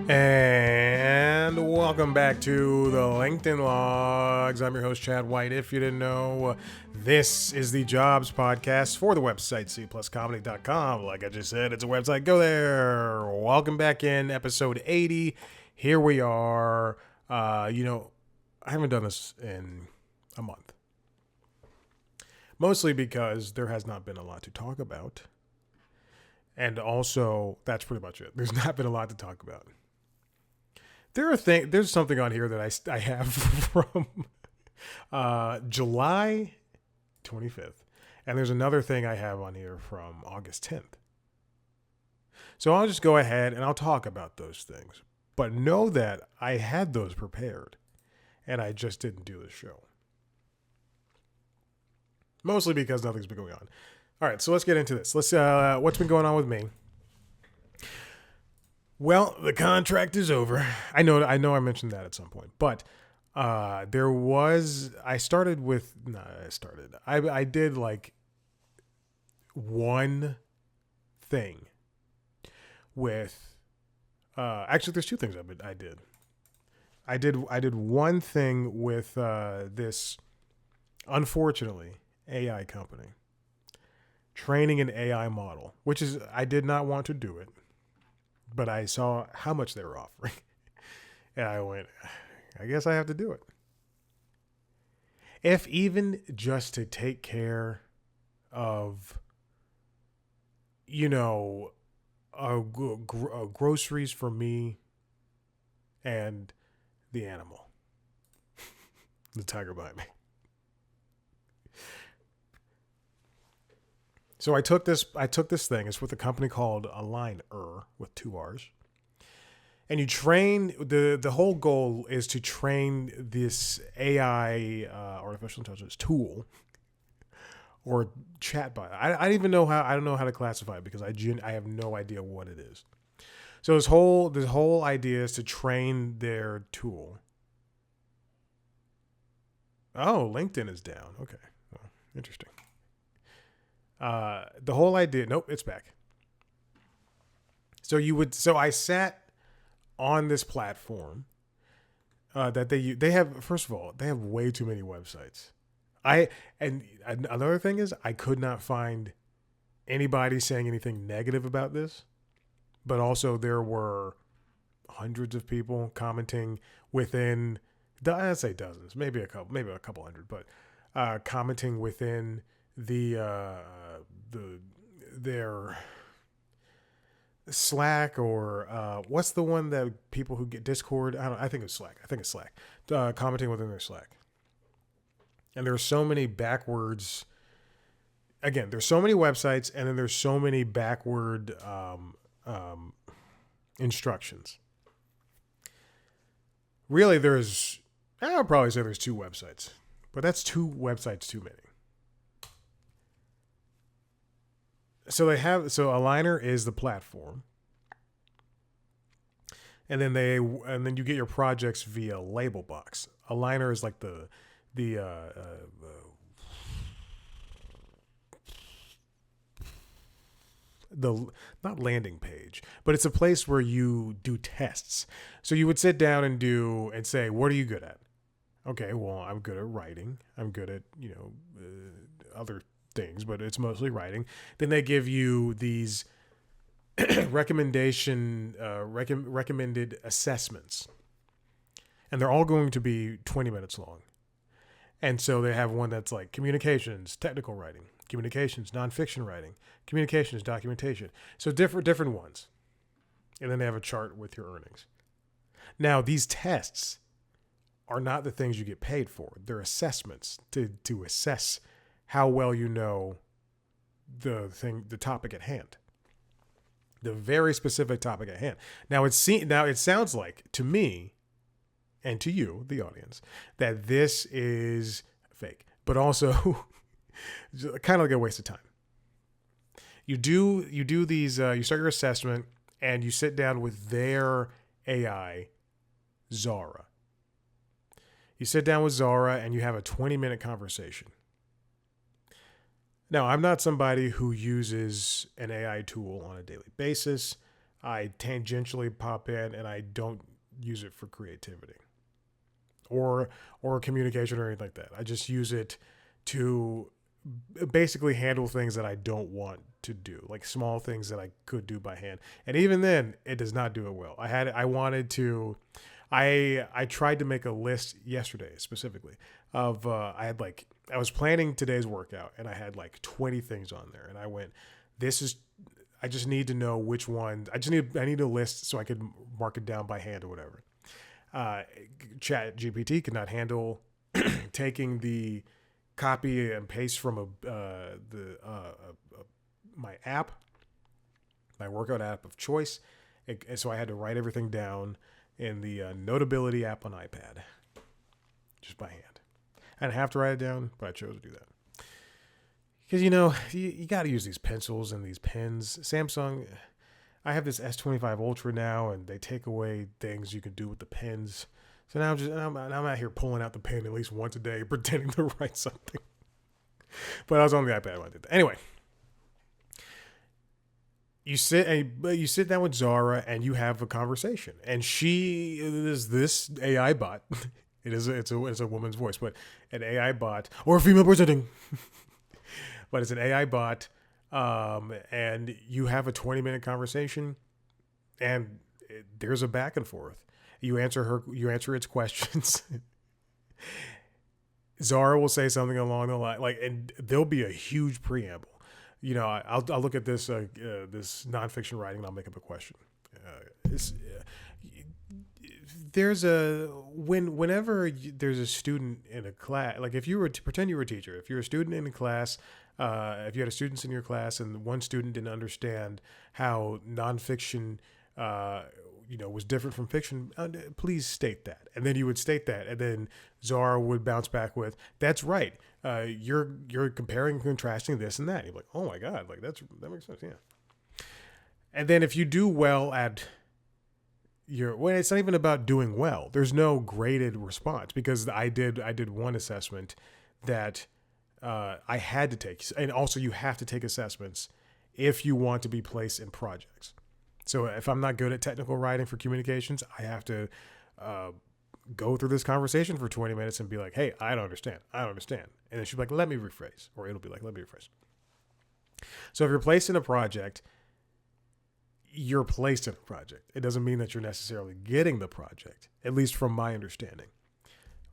And welcome back to the LinkedIn Logs. I'm your host, Chad White. If you didn't know, this is the jobs podcast for the website cpluscomedy.com. Like I just said, it's a website. Go there. Welcome back in episode 80. Here we are. I haven't done this in a month. Mostly because there has not been a lot to talk about. And also, that's pretty much it. There's not been a lot to talk about. There's something on here that I have from July 25th. And there's another thing I have on here from August 10th. So I'll just go ahead and I'll talk about those things. But know that I had those prepared. And I just didn't do the show. Mostly because nothing's been going on. All right, so let's get into this. What's been going on with me? Well, the contract is over. I know I mentioned that at some point, but I did like one thing with, actually there's two things I did. I did one thing with this, unfortunately, AI company. Training an AI model, which is, I did not want to do it. But I saw how much they were offering. And I went, I guess I have to do it. If even just to take care of, groceries for me and the animal. The tiger behind me. So I took this thing. It's with a company called Aligner with 2 R's. And you train, the whole goal is to train this AI, artificial intelligence tool or chatbot. I don't even know I don't know how to classify it because I have no idea what it is. So this whole idea is to train their tool. Oh, LinkedIn is down. Okay. Well, interesting. The whole idea, nope, it's back. So I sat on this platform that they have. First of all, they have way too many websites. And another thing is I could not find anybody saying anything negative about this, but also there were hundreds of people commenting within, I'd say dozens, maybe a couple hundred, but commenting within their Slack or what's the one that people who get Discord? I think it's Slack. Commenting within their Slack. And there's so many backwards. Again, there's so many websites, and then there's so many backward instructions. Really, I'll probably say there's 2 websites, but that's 2 websites too many. So Aligner is the platform, and then you get your projects via Labelbox. Aligner is like the not landing page, but it's a place where you do tests. So you would sit down and say, what are you good at? Okay, well, I'm good at writing. I'm good at other things, but it's mostly writing. Then they give you these recommended assessments, and they're all going to be 20 minutes long. And so they have one that's like communications, technical writing, communications, nonfiction writing, communications, documentation. So different ones. And then they have a chart with your earnings. Now, these tests are not the things you get paid for. They're assessments to assess how well you know the topic at hand, the very specific topic at hand. Now it sounds like to me, and to you, the audience, that this is fake, but also kind of like a waste of time. You do these. You start your assessment, and you sit down with their AI, Zara. You sit down with Zara, and you have a 20-minute conversation. Now, I'm not somebody who uses an AI tool on a daily basis. I tangentially pop in, and I don't use it for creativity or communication or anything like that. I just use it to basically handle things that I don't want to do, like small things that I could do by hand. And even then, it does not do it well. I tried to make a list yesterday specifically of I was planning today's workout, and I had like 20 things on there, and I went, this is I just need to know which one. I need a list so I could mark it down by hand or whatever. Chat GPT could not handle taking the copy and paste from my app, my workout app of choice. So I had to write everything down in the Notability app on iPad, just by hand. I didn't have to write it down, but I chose to do that. Because, you got to use these pencils and these pens. Samsung, I have this S25 Ultra now, and they take away things you can do with the pens. So now I'm out here pulling out the pen at least once a day, pretending to write something. But I was on the iPad when I did that. Anyway, you sit down with Zara and you have a conversation, and she is this AI bot. It's a woman's voice, but an AI bot or a female presenting. But it's an AI bot, and you have a 20-minute conversation, and there's a back and forth. You answer its questions. Zara will say something along the line, and there'll be a huge preamble. I'll look at this this nonfiction writing, and I'll make up a question. Whenever there's a student in a class, like if you were to pretend you were a teacher, if you're a student in a class, if you had students in your class and one student didn't understand how nonfiction, was different from fiction, please state that. And then you would state that, and then Zara would bounce back with, "That's right. You're comparing and contrasting this and that." You're like, "Oh my God, like that makes sense." Yeah. And then if you do well at it's not even about doing well. There's no graded response, because I did one assessment that I had to take, and also you have to take assessments if you want to be placed in projects. So if I'm not good at technical writing for communications, I have to go through this conversation for 20 minutes and be like, "Hey, I don't understand. And then she'll be like, "Let me rephrase," or it'll be like, "Let me rephrase." So if you're placed in a project, you're placed in a project. It doesn't mean that you're necessarily getting the project, at least from my understanding.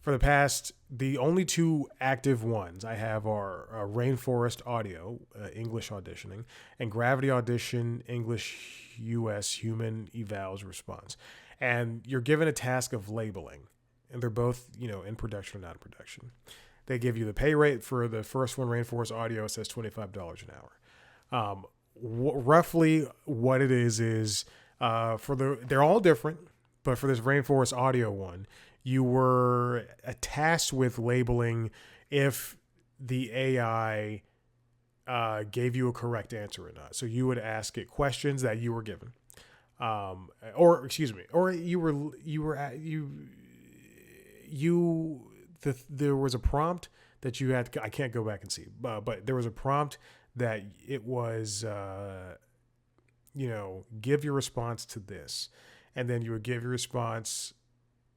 For the past, the only two active ones I have are Rainforest Audio, English auditioning, and Gravity Audition, English US Human Evals Response. And you're given a task of labeling, and they're both, in production or not in production. They give you the pay rate for the first one, Rainforest Audio. It says $25 an hour. Roughly what it is they're all different, but for this Rainforest Audio one, you were tasked with labeling if the AI gave you a correct answer or not. So you would ask it questions that you were given, there was a prompt that you had. I can't go back and see, but there was a prompt that it was, give your response to this. And then you would give your response,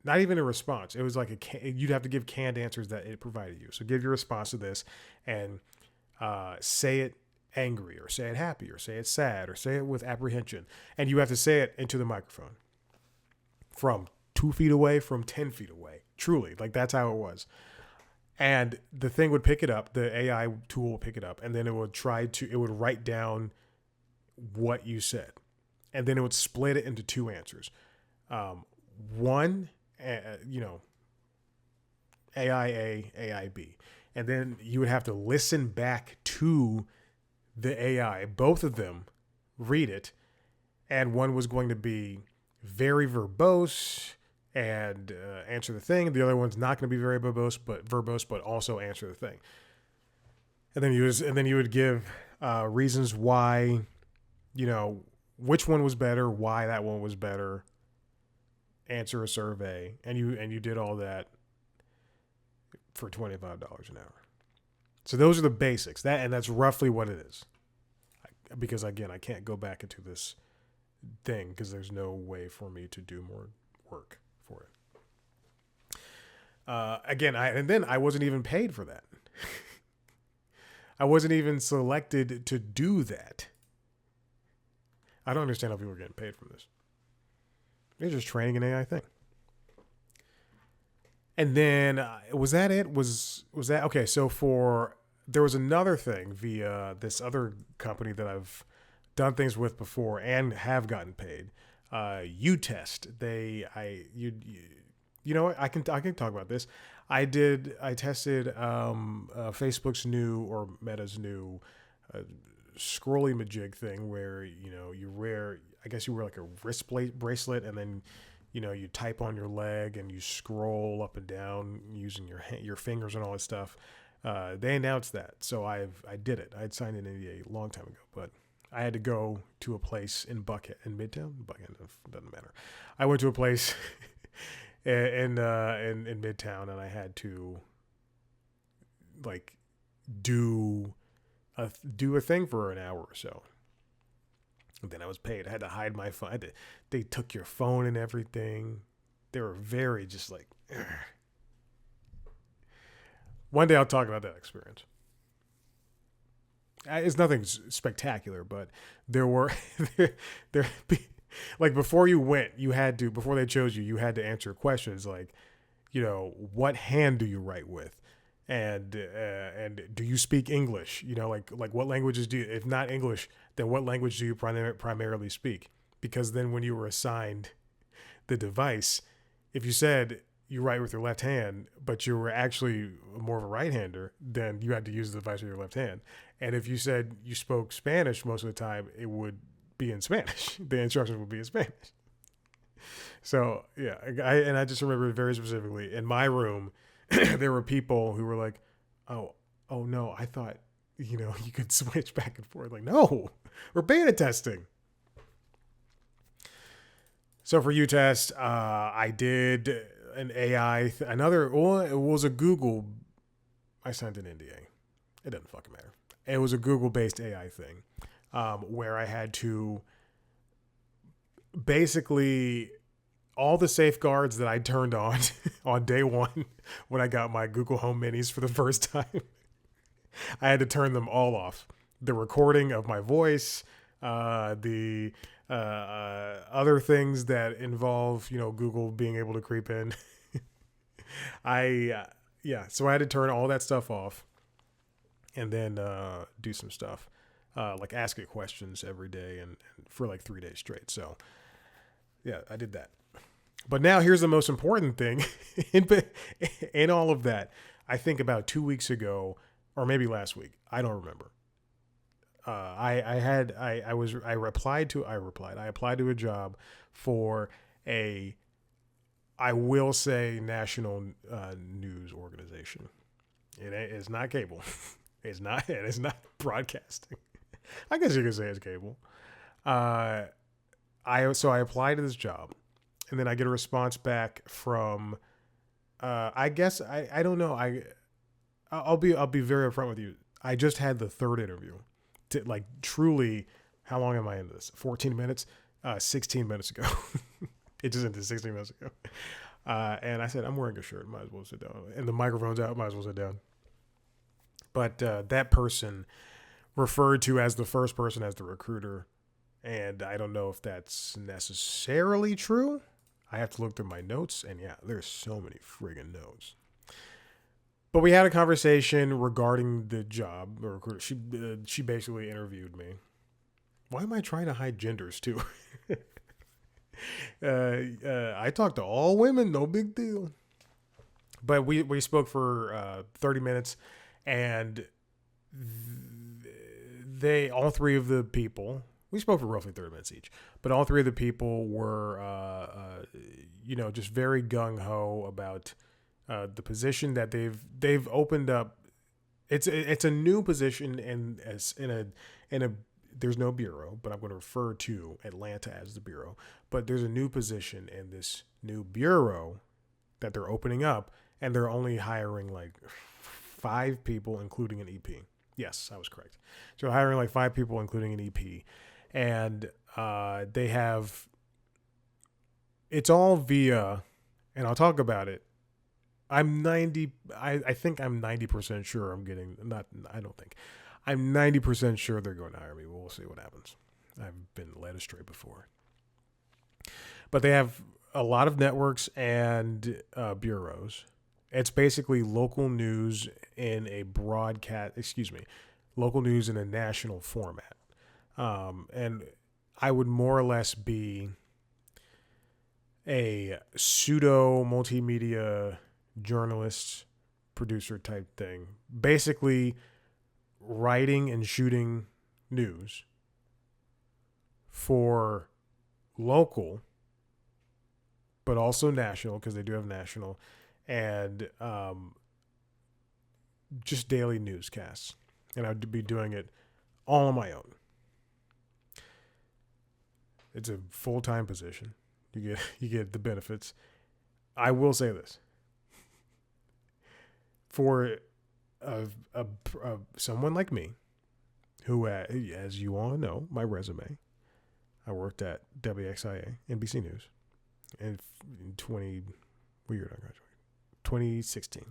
not even a response. It was like you'd have to give canned answers that it provided you. So give your response to this and say it angry, or say it happy, or say it sad, or say it with apprehension. And you have to say it into the microphone from 2 feet away, from 10 feet away. Truly, like that's how it was. And the thing would pick it up, the AI tool would pick it up, and then it would write down what you said. And then it would split it into two answers. One, AIA, AIB. And then you would have to listen back to the AI, both of them read it. And one was going to be very verbose and answer the thing. The other one's not going to be very verbose, but also answer the thing. And then you would give reasons why, which one was better, why that one was better. Answer a survey, and you did all that for $25 an hour. So those are the basics. That's roughly what it is. Because again, I can't go back into this thing because there's no way for me to do more work for it. Again, I wasn't even paid for that. I wasn't even selected to do that. I don't understand how people are getting paid from this. They're just training an AI thing. And then was that it? Was that okay? So there was another thing via this other company that I've done things with before and have gotten paid. UTest. You know what? I can talk about this. I tested Facebook's new or Meta's new scrolly majig thing where you wear like a wrist bracelet and then you type on your leg and you scroll up and down using your fingers and all that stuff. They announced that, so I did it. I had signed an NDA a long time ago, but I had to go to a place in Midtown. Buckhead, doesn't matter. I went to a place in Midtown, and I had to like do a thing for an hour or so. And then I was paid. I had to hide my phone. They took your phone and everything. They were very just like. Ugh. One day I'll talk about that experience. It's nothing spectacular, but there were like before you went, before they chose you, you had to answer questions like, what hand do you write with, and do you speak English? Like what languages do you? If not English, then what language do you primarily speak? Because then when you were assigned the device, if you said you write with your left hand, but you were actually more of a right-hander, then you had to use the device with your left hand. And if you said you spoke Spanish most of the time, it would be in Spanish. The instructions would be in Spanish. So, yeah, I just remember very specifically, in my room, there were people who were like, oh no, I thought, you could switch back and forth. Like, no, we're beta testing. So for UTest, I did an AI, it was a Google, I signed an NDA. It doesn't fucking matter. It was a Google-based AI thing where I had to basically all the safeguards that I turned on on day one when I got my Google Home Minis for the first time, I had to turn them all off. The recording of my voice, the other things that involve, Google being able to creep in. So I had to turn all that stuff off and then do some stuff, like ask it questions every day and for like 3 days straight. So yeah, I did that. But now here's the most important thing in all of that. I think about 2 weeks ago, or maybe last week, I don't remember. I applied to a job for I will say national news organization. It's not cable. It's not broadcasting. I guess you could say it's cable. I applied to this job, and then I get a response back from. I guess I don't know. I'll be very upfront with you. I just had the third interview. To like truly, how long am I into this? 14 minutes, 16 minutes ago. It just ended 16 minutes ago. And I said, I'm wearing a shirt. Might as well sit down. And the microphone's out. Might as well sit down. But that person referred to as the first person as the recruiter. And I don't know if that's necessarily true. I have to look through my notes. And yeah, there's so many friggin' notes. But we had a conversation regarding the job. The recruiter, she basically interviewed me. Why am I trying to hide genders too? I talked to all women, no big deal. But we spoke for 30 minutes, and all three of the people, we spoke for roughly 30 minutes each, but all three of the people were, just very gung ho about the position that they've opened up. It's a new position in a there's no bureau, but I'm going to refer to Atlanta as the bureau. But there's a new position in this new bureau that they're opening up, and they're only hiring like 5 people, including an EP. Yes, I was correct. So hiring like 5 people, including an EP, and They have, it's all via, and I'll talk about it. I think I'm 90% sure I'm getting, not, I don't think. I'm 90% sure they're going to hire me. We'll see what happens. I've been led astray before. But they have a lot of networks and bureaus. It's basically local news in a local news in a national format. And I would more or less be a pseudo multimedia journalist, producer type thing. Basically, writing and shooting news for local, but also national, because they do have national, and just daily newscasts. And I'd be doing it all on my own. It's a full-time position. You get the benefits. I will say this: for someone like me, who, as you all know, my resume, I worked at WXIA, NBC News, in 2016,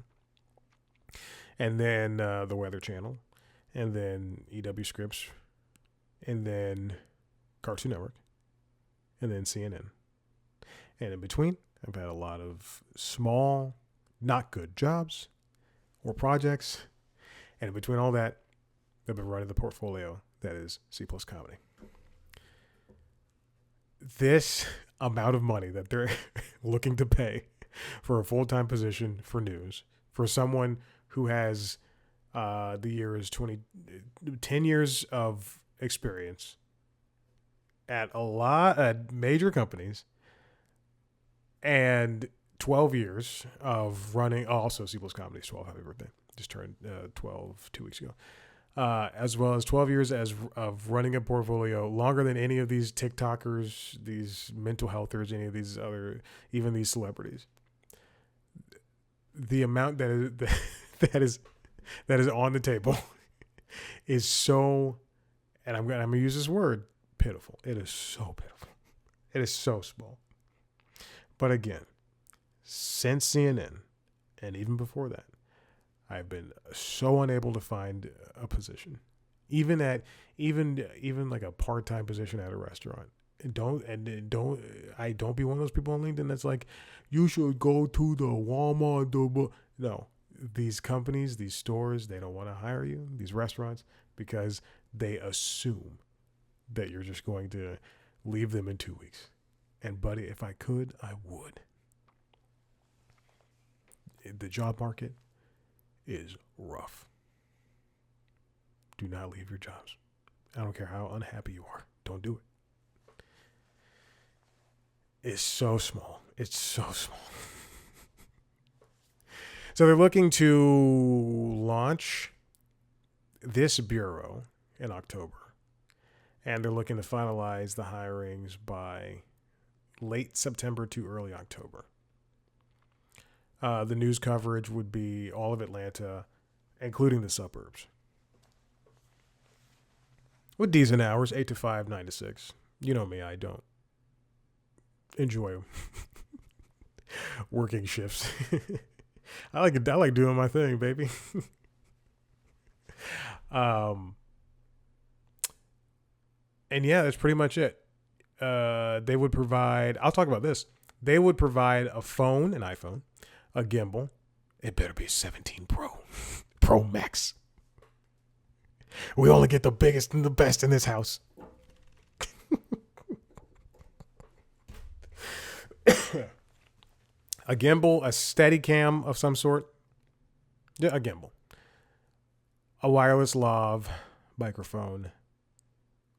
and then the Weather Channel, and then EW Scripps, and then Cartoon Network, and then CNN. And in between, I've had a lot of small, not good jobs or projects. And in between all that, I've been running the portfolio that is C Plus Comedy. This amount of money that they're looking to pay for a full-time position for news, for someone who has 10 years of experience at at major companies, and 12 years of running, also C Plus Comedy's 12, happy birthday, just turned 12 2 weeks ago, as well as 12 years of running a portfolio, longer than any of these TikTokers, these mental healthers, any of these other, even these celebrities. The amount that is on the table is so, and I'm gonna use this word, pitiful. It is so pitiful. It is so small. But again, since CNN, and even before that, I've been so unable to find a position, even like a part-time position at a restaurant. Don't be one of those people on LinkedIn that's like, you should go to the Walmart. No, these companies, these stores, they don't want to hire you, these restaurants, because they assume that you're just going to leave them in 2 weeks. And buddy, if I could, I would. The job market is rough. Do not leave your jobs. I don't care how unhappy you are. Don't do it. It's so small. It's so small. So they're looking to launch this bureau in October. And they're looking to finalize the hirings by late September to early October. The news coverage would be all of Atlanta, including the suburbs, with decent hours, 8 to 5, 9 to 6. You know me, I don't enjoy working shifts. I like doing my thing, baby. And yeah, that's pretty much it. They would provide, I'll talk about this. They would provide a phone, an iPhone, a gimbal. It better be 17 Pro, Pro Max. We only get the biggest and the best in this house. A gimbal, a Steadicam of some sort. Yeah, a gimbal. A wireless lav microphone,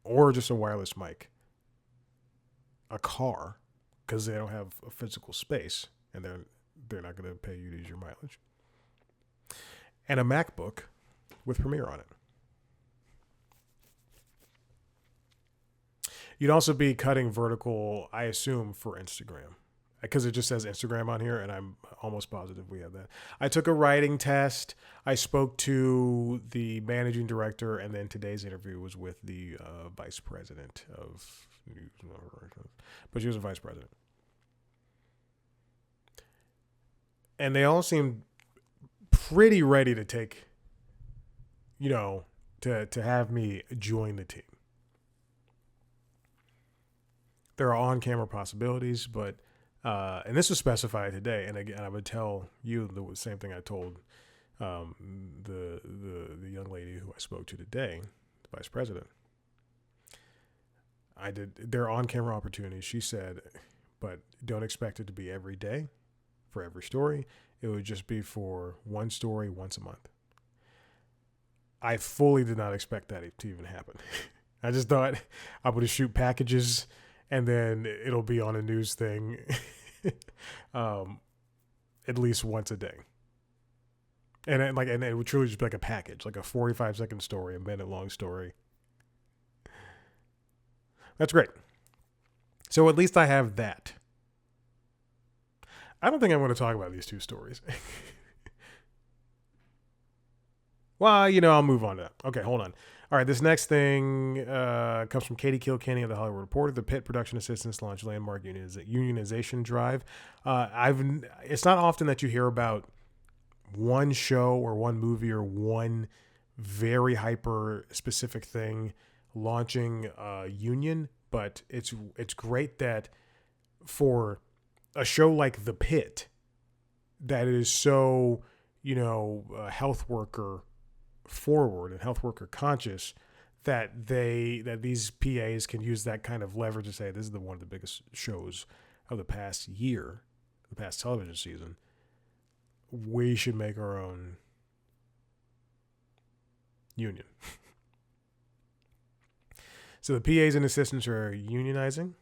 or just a wireless mic. A car, because they don't have a physical space, and they're not going to pay you to use your mileage. And a MacBook with Premiere on it. You'd also be cutting vertical, I assume, for Instagram, because it just says Instagram on here, and I'm almost positive we have that. I took a writing test. I spoke to the managing director, and then today's interview was with the vice president of but she was a vice president. And they all seemed pretty ready to take, to have me join the team. There are on-camera possibilities, but and this was specified today. And again, I would tell you the same thing I told the young lady who I spoke to today, the vice president. There are on-camera opportunities, she said, but don't expect it to be every day for every story. It would just be for one story once a month. I fully did not expect that to even happen. I just thought I would shoot packages and then it'll be on a news thing at least once a day. And it would truly just be like a package, like a 45-second story, a minute-long story. That's great. So at least I have that. I don't think I want to talk about these two stories. Well, I'll move on to that. Okay, hold on. All right, this next thing comes from Katie Kilkenny of The Hollywood Reporter. The Pitt Production Assistants launched landmark unionization drive. It's not often that you hear about one show or one movie or one very hyper specific thing launching a union, but it's great that for a show like The Pitt that is so, health worker forward and health worker conscious, that these PAs can use that kind of leverage to say, this is one of the biggest shows of the past year, the past television season. We should make our own union. So the PAs and assistants are unionizing.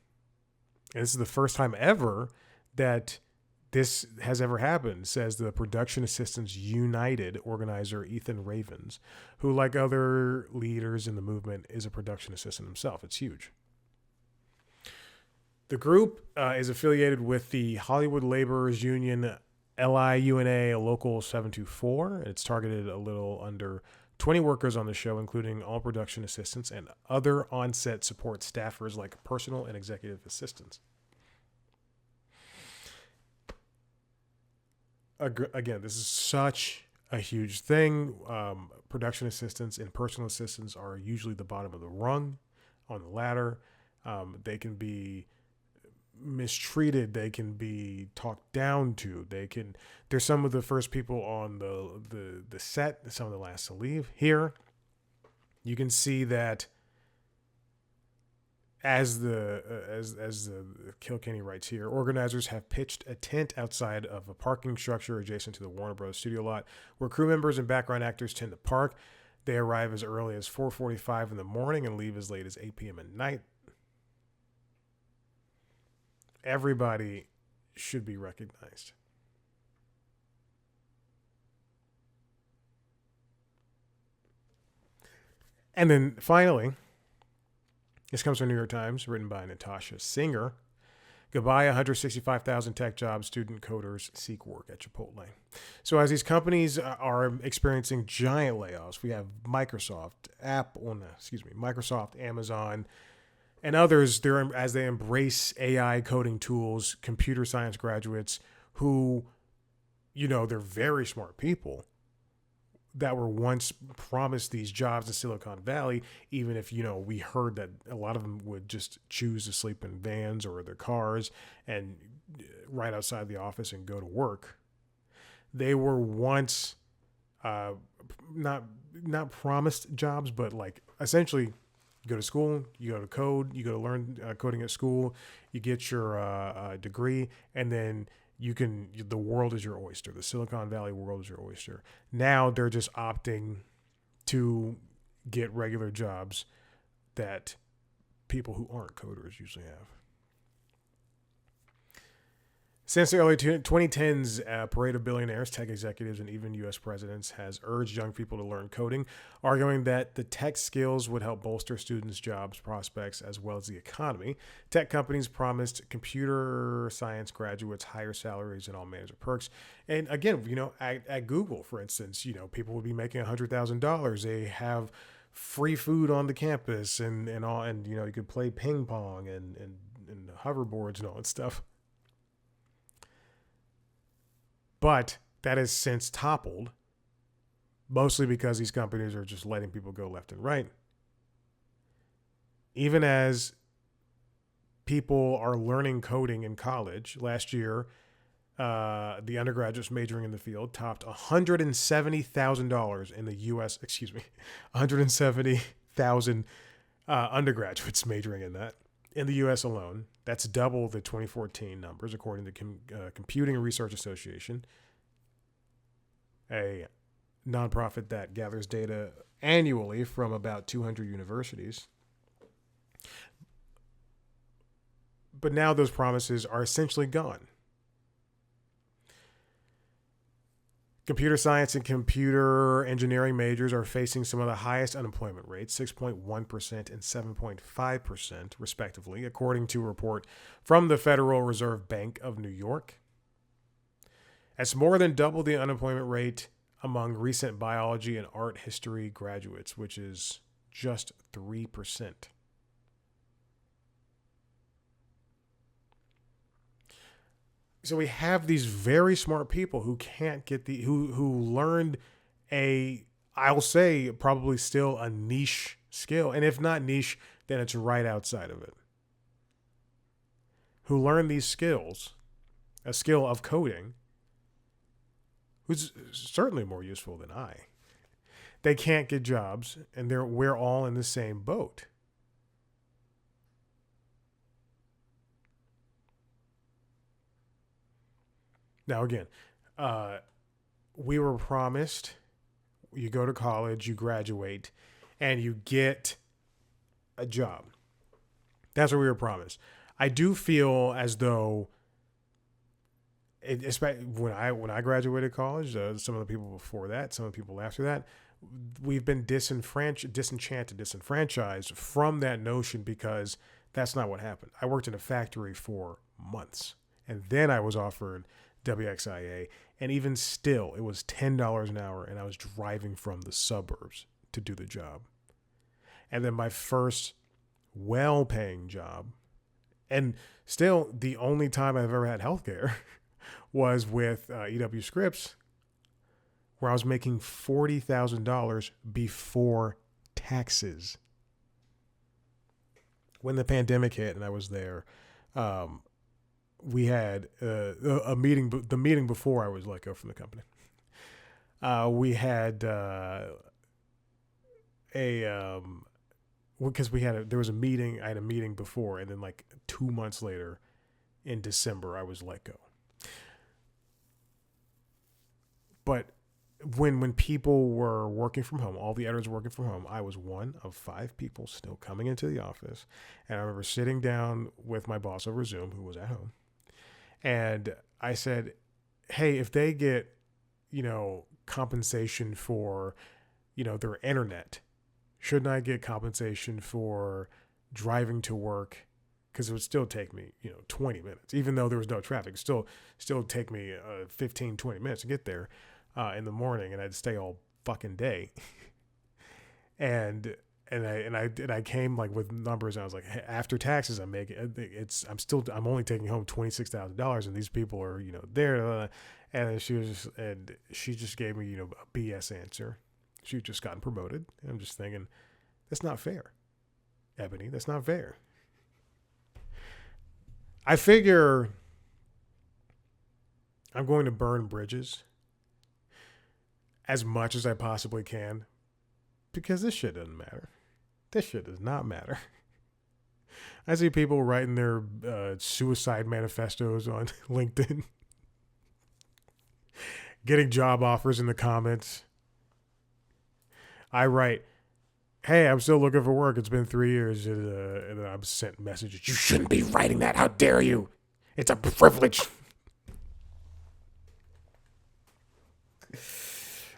And this is the first time ever that this has ever happened, says the Production Assistants United organizer Ethan Ravens, who, like other leaders in the movement, is a production assistant himself. It's huge. The group is affiliated with the Hollywood Laborers Union, LIUNA Local 724. It's targeted a little under 20 workers on the show, including all production assistants and other on-set support staffers like personal and executive assistants. Again, this is such a huge thing. Production assistants and personal assistants are usually the bottom of the rung on the ladder. They can be mistreated. They can be talked down to. They're some of the first people on the set, some of the last to leave. Here, you can see that as the Kilkenny writes here, organizers have pitched a tent outside of a parking structure adjacent to the Warner Bros. Studio lot, where crew members and background actors tend to park. They arrive as early as 4:45 in the morning and leave as late as 8 p.m. at night. Everybody should be recognized. And then finally, this comes from New York Times, written by Natasha Singer. Goodbye, 165,000 tech jobs, student coders seek work at Chipotle. So as these companies are experiencing giant layoffs, we have Microsoft, Amazon, and others, as they embrace AI coding tools, computer science graduates who, they're very smart people that were once promised these jobs in Silicon Valley, even if, we heard that a lot of them would just choose to sleep in vans or their cars and right outside the office and go to work. They were once not promised jobs, but like essentially you go to school, you go to code, you go to learn coding at school, you get your degree, and then the world is your oyster. The Silicon Valley world is your oyster. Now they're just opting to get regular jobs that people who aren't coders usually have. Since the early 2010s, a parade of billionaires, tech executives, and even U.S. presidents has urged young people to learn coding, arguing that the tech skills would help bolster students' jobs prospects as well as the economy. Tech companies promised computer science graduates higher salaries and all manners of perks. And again, at Google, for instance, people would be making $100,000. They have free food on the campus and all, and you could play ping pong and hoverboards and all that stuff. But that has since toppled, mostly because these companies are just letting people go left and right. Even as people are learning coding in college, last year, the undergraduates majoring in the field topped $170,000 in the U.S. Excuse me, 170,000 undergraduates majoring in that in the U.S. alone. That's double the 2014 numbers, according to Computing Research Association, a nonprofit that gathers data annually from about 200 universities. But now those promises are essentially gone. Computer science and computer engineering majors are facing some of the highest unemployment rates, 6.1% and 7.5%, respectively, according to a report from the Federal Reserve Bank of New York. That's more than double the unemployment rate among recent biology and art history graduates, which is just 3%. So we have these very smart people who can't get who learned I'll say probably still a niche skill, and if not niche, then it's right outside of it. Who learn these skills, a skill of coding, who's certainly more useful than I. They can't get jobs, and we're all in the same boat. Now, again, we were promised you go to college, you graduate, and you get a job. That's what we were promised. I do feel as though, especially when I graduated college, some of the people before that, some of the people after that, we've been disenfranchised from that notion, because that's not what happened. I worked in a factory for months, and then I was offered WXIA, and even still, it was $10 an hour, and I was driving from the suburbs to do the job. And then my first well-paying job, and still the only time I've ever had healthcare, was with EW Scripts, where I was making $40,000 before taxes. When the pandemic hit and I was there, we had a meeting. The meeting before I was let go from the company, we had because there was a meeting. I had a meeting before, and then like 2 months later, in December, I was let go. But when people were working from home, all the editors were working from home, I was one of 5 people still coming into the office, and I remember sitting down with my boss over Zoom, who was at home. And I said, hey, if they get, compensation for, their internet, shouldn't I get compensation for driving to work? Because it would still take me, 20 minutes, even though there was no traffic. Still take me 15, 20 minutes to get there in the morning, and I'd stay all fucking day. And I came like with numbers, and I was like, hey, after taxes, I'm only taking home $26,000, and these people are, there. And she just gave me, a BS answer. She just gotten promoted. And I'm just thinking, that's not fair, Ebony. That's not fair. I figure I'm going to burn bridges as much as I possibly can, because this shit doesn't matter. This shit does not matter. I see people writing their suicide manifestos on LinkedIn, getting job offers in the comments. I write, hey, I'm still looking for work. It's been 3 years. And I'm sent messages. You shouldn't be writing that. How dare you? It's a privilege.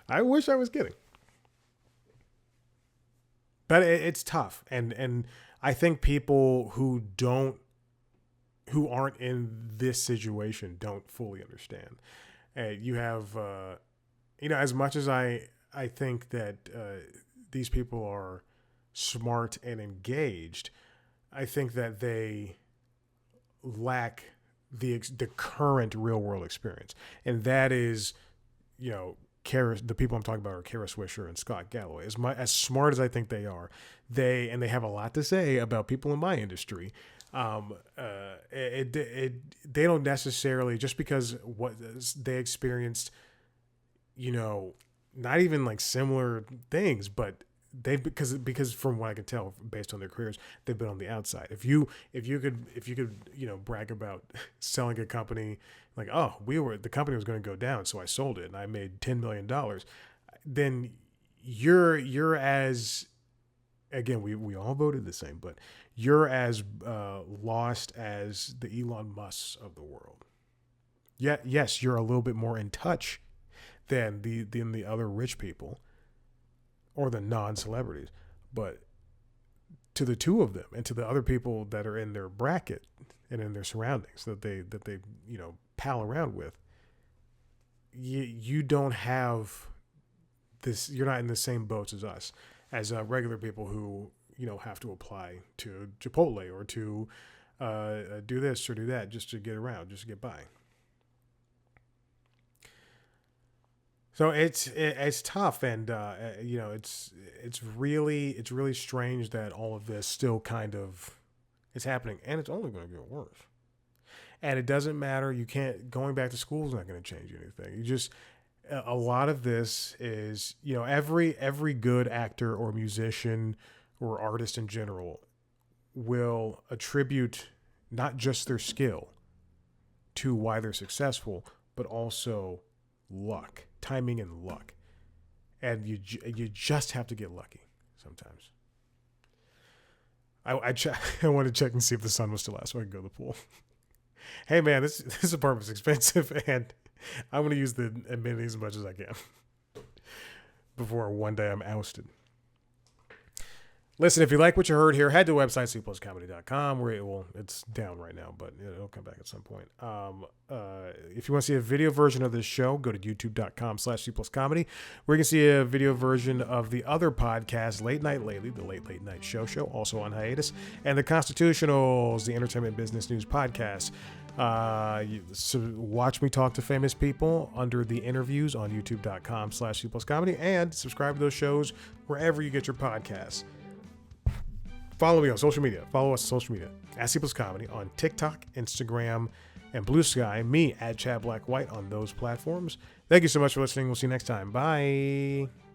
I wish I was kidding. But it's tough. And I think people who aren't in this situation don't fully understand. You have, as much as I think that these people are smart and engaged, I think that they lack the current real world experience, and that is, the people I'm talking about are Kara Swisher and Scott Galloway. As smart as I think they are, they have a lot to say about people in my industry. They don't necessarily, just because what they experienced, not even like similar things, but because from what I can tell based on their careers, they've been on the outside. If you could brag about selling a company, like, oh, the company was going to go down, so I sold it and I made $10 million, then you're as, again, we all voted the same, but you're as lost as the Elon Musks of the world. Yet, yes, you're a little bit more in touch than the other rich people or the non-celebrities, but to the two of them and to the other people that are in their bracket and in their surroundings that they pal around with, you don't have this. You're not in the same boats as us, as regular people who have to apply to Chipotle or to do this or do that just to get around, just to get by. So it's tough, and it's really strange that all of this still kind of is happening, and it's only going to get worse. And it doesn't matter. Going back to school is not going to change anything. A lot of this is, every good actor or musician or artist in general will attribute not just their skill to why they're successful, but also luck, timing and luck. And you just have to get lucky sometimes. I wanted to check and see if the sun was still out so I could go to the pool. Hey man, this apartment's expensive, and I'm going to use the amenities as much as I can before one day I'm ousted. Listen, if you like what you heard here, head to the website, cpluscomedy.com, where it's down right now, but it'll come back at some point. If you want to see a video version of this show, go to youtube.com/cpluscomedy, where you can see a video version of the other podcast, Late Night Lately, the Late Night Show, also on hiatus, and the Constitutionals, the Entertainment Business News podcast. So watch me talk to famous people under the interviews on youtube.com/cpluscomedy, and subscribe to those shows wherever you get your podcasts. Follow me on social media. Follow us on social media at C Plus Comedy on TikTok, Instagram, and Blue Sky. Me at Chad Black White on those platforms. Thank you so much for listening. We'll see you next time. Bye.